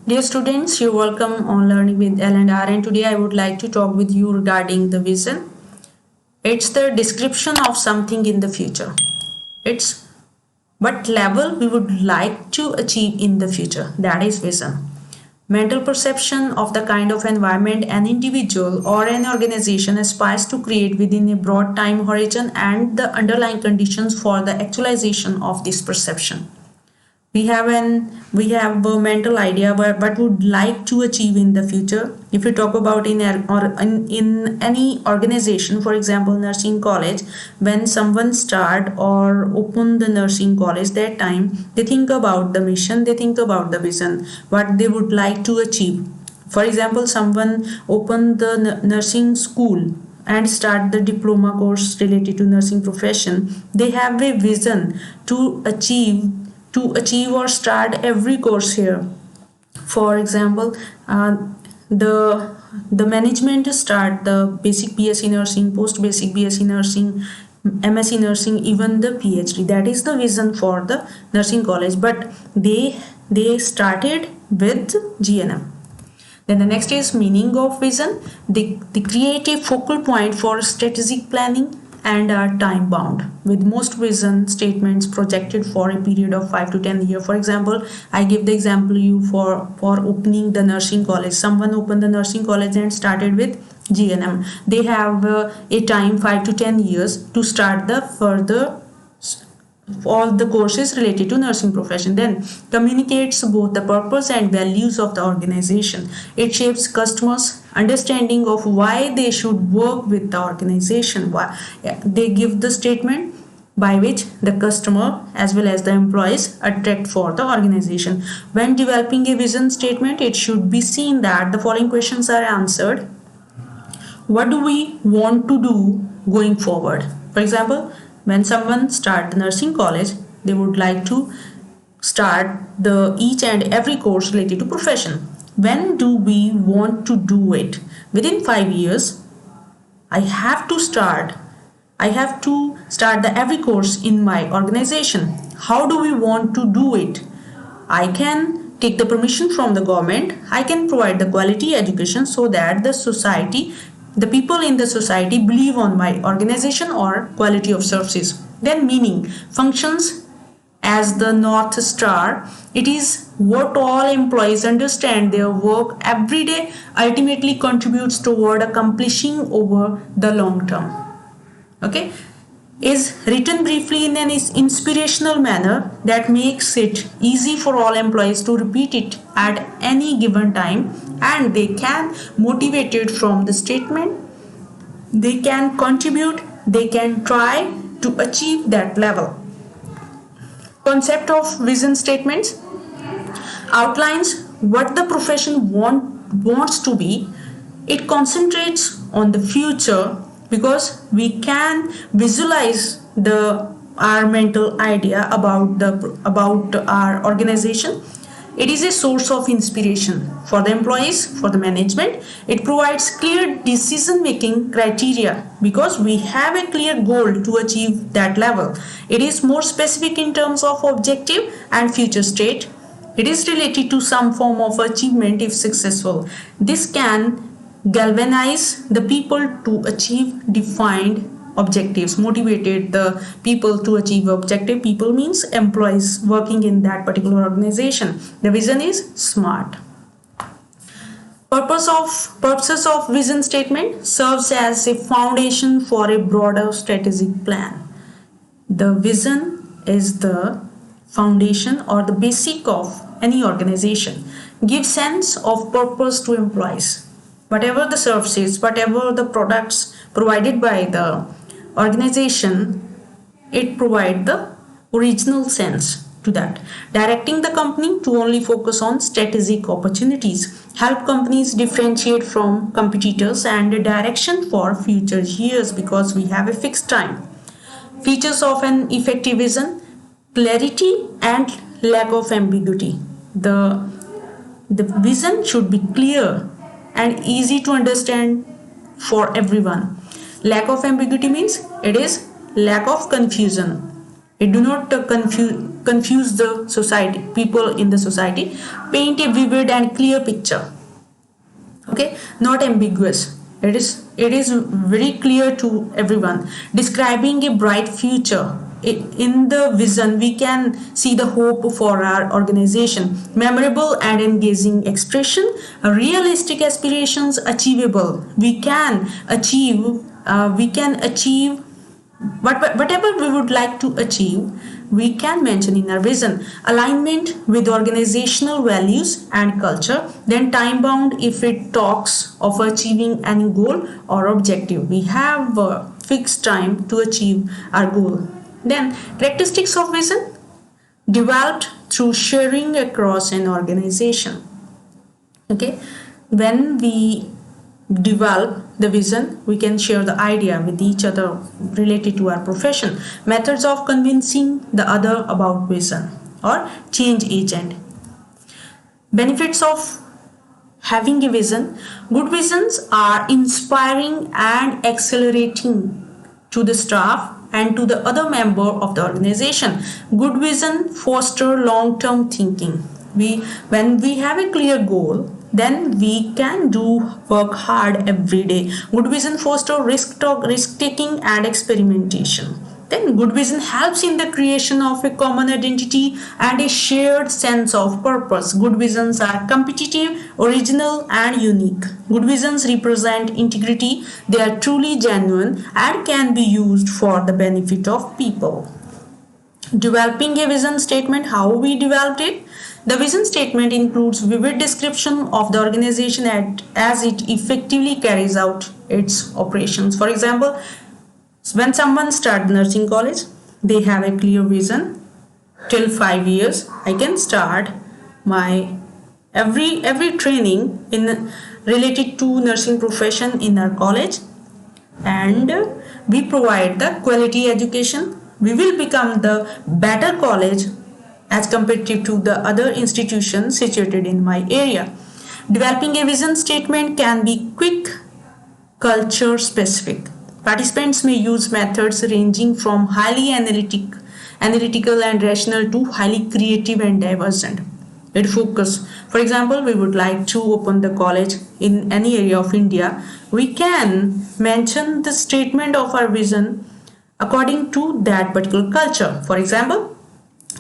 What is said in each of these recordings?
Dear students, you're welcome on Learning with L&R, and today I would like to talk with you regarding the vision. It's the description of something in the future. It's what level we would like to achieve in the future. That is vision. Mental perception of the kind of environment an individual or an organization aspires to create within a broad time horizon and the underlying conditions for the actualization of this perception. We have a mental idea about what would like to achieve in the future. If you talk about in any organization, for example nursing college, when someone start or open the nursing college, that time they think about the mission, they think about the vision, what they would like to achieve. For example, someone open the nursing school and start the diploma course related to nursing profession. They have a vision to achieve or start every course here. For example, the management start the basic BSc nursing, post basic BSc nursing, MSc nursing, even the PhD. That is the vision for the nursing college, but they started with GNM. Then the next is meaning of vision. They create a focal point for strategic planning and are time bound, with most vision statements projected for a period of 5 to 10 years. For example, I give the example you for opening the nursing college. Someone opened the nursing college and started with GNM. They have a time 5 to 10 years to start the further all the courses related to nursing profession. Then communicates both the purpose and values of the organization. It shapes customers understanding of why they should work with the organization. Why they give the statement by which the customer as well as the employees attract for the organization. When developing a vision statement, it should be seen that the following questions are answered. What do we want to do going forward? For example, when someone start the nursing college, they would like to start the each and every course related to profession. When do we want to do it? Within 5 years, I have to start the every course in my organization. How do we want to do it? I can take the permission from the government. I can provide the quality education so that the people in the society believe on my organization or quality of services. Then meaning functions as the North Star. It is what all employees understand their work every day ultimately contributes toward accomplishing over the long term. Okay, is written briefly in an inspirational manner that makes it easy for all employees to repeat it at any given time, and they can motivate it from the statement, they can contribute, they can try to achieve that level. Concept of vision statements outlines what the profession wants to be. It concentrates on the future because we can visualize our mental idea about our organization. It is a source of inspiration for the employees, for the management. It provides clear decision making criteria because we have a clear goal to achieve that level. It is more specific in terms of objective and future state. It is related to some form of achievement if successful. This can galvanize the people to achieve defined objectives, motivated the people to achieve objective. People means employees working in that particular organization. The vision is SMART. Purposes of vision statement serves as a foundation for a broader strategic plan. The vision is the foundation or the basic of any organization. Gives sense of purpose to employees. Whatever the services, whatever the products provided by the organization, it provides the original sense to that. Directing the company to only focus on strategic opportunities, help companies differentiate from competitors, and a direction for future years because we have a fixed time. Features of an effective vision: clarity and lack of ambiguity. The vision should be clear and easy to understand for everyone. Lack of ambiguity means it is lack of confusion. It do not confuse the society, people in the society. Paint a vivid and clear picture. Okay, not ambiguous. It is very clear to everyone, describing a bright future. In the vision we can see the hope for our organization, memorable and engaging expression, realistic aspirations, achievable. We can achieve whatever we would like to achieve. We can mention in our vision. Alignment with organizational values and culture. Then time bound if it talks of achieving any goal or objective. We have a fixed time to achieve our goal. Then characteristics of vision, developed through sharing across an organization. Okay, when we develop the vision, we can share the idea with each other related to our profession. Methods of convincing the other about vision or change agent. Benefits of having a vision. Good visions are inspiring and accelerating to the staff and to the other member of the organization. Good vision foster long-term thinking. When we have a clear goal, then we can do work hard every day. Good vision foster risk taking and experimentation. Then good vision helps in the creation of a common identity and a shared sense of purpose. Good visions are competitive, original and unique. Good visions represent integrity. They are truly genuine and can be used for the benefit of people. Developing a vision statement, how we developed it. The vision statement includes vivid description of the organization as it effectively carries out its operations. For example, when someone starts nursing college, they have a clear vision. Till 5 years, I can start my every training in related to nursing profession in our college, and we provide the quality education. We will become the better college as compared to the other institutions situated in my area. Developing a vision statement can be quick, culture specific. Participants may use methods ranging from highly analytical and rational to highly creative and divergent. It focus. For example, we would like to open the college in any area of India. We can mention the statement of our vision according to that particular culture. For example,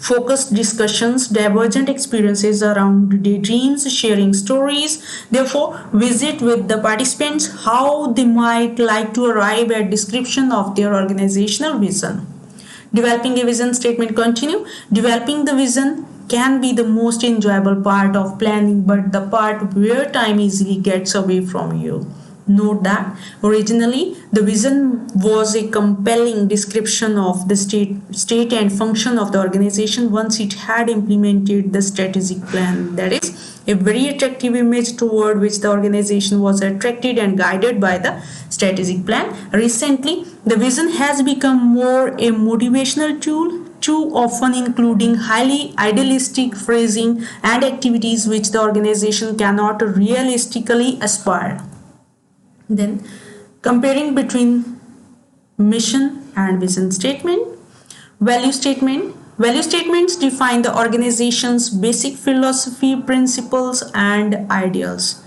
focused discussions, divergent experiences around daydreams, sharing stories. Therefore, visit with the participants how they might like to arrive at description of their organizational vision. Developing a vision statement continue. Developing the vision can be the most enjoyable part of planning, but the part where time easily gets away from you. Note that originally the vision was a compelling description of the state and function of the organization once it had implemented the strategic plan. That is a very attractive image toward which the organization was attracted and guided by the strategic plan. Recently, the vision has become more a motivational tool, too often including highly idealistic phrasing and activities which the organization cannot realistically aspire. Then comparing between mission and vision statement. Value statement. Value statements define the organization's basic philosophy, principles and ideals.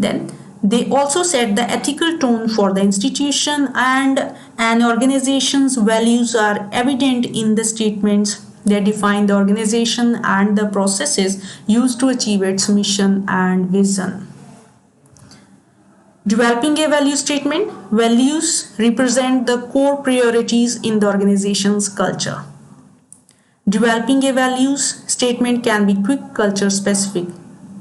Then they also set the ethical tone for the institution, and an organization's values are evident in the statements. They define the organization and the processes used to achieve its mission and vision. Developing a value statement. Values represent the core priorities in the organization's culture. Developing a values statement can be quick, culture specific.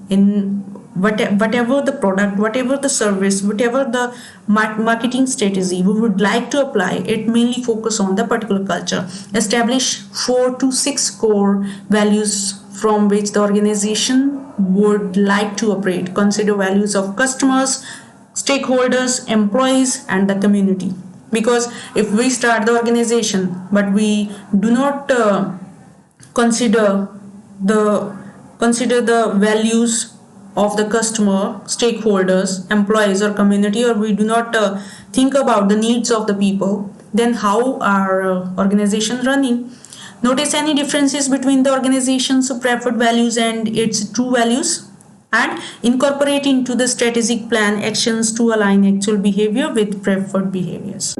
In whatever the product, whatever the service, whatever the marketing strategy we would like to apply, it mainly focus on the particular culture. Establish 4 to 6 core values from which the organization would like to operate. Consider values of customers, stakeholders, employees and the community. Because if we start the organization but we do not consider the values of the customer, stakeholders, employees or community, or we do not think about the needs of the people, then how our organization running? Notice any differences between the organization's preferred values and its true values, and incorporate into the strategic plan actions to align actual behavior with preferred behaviors.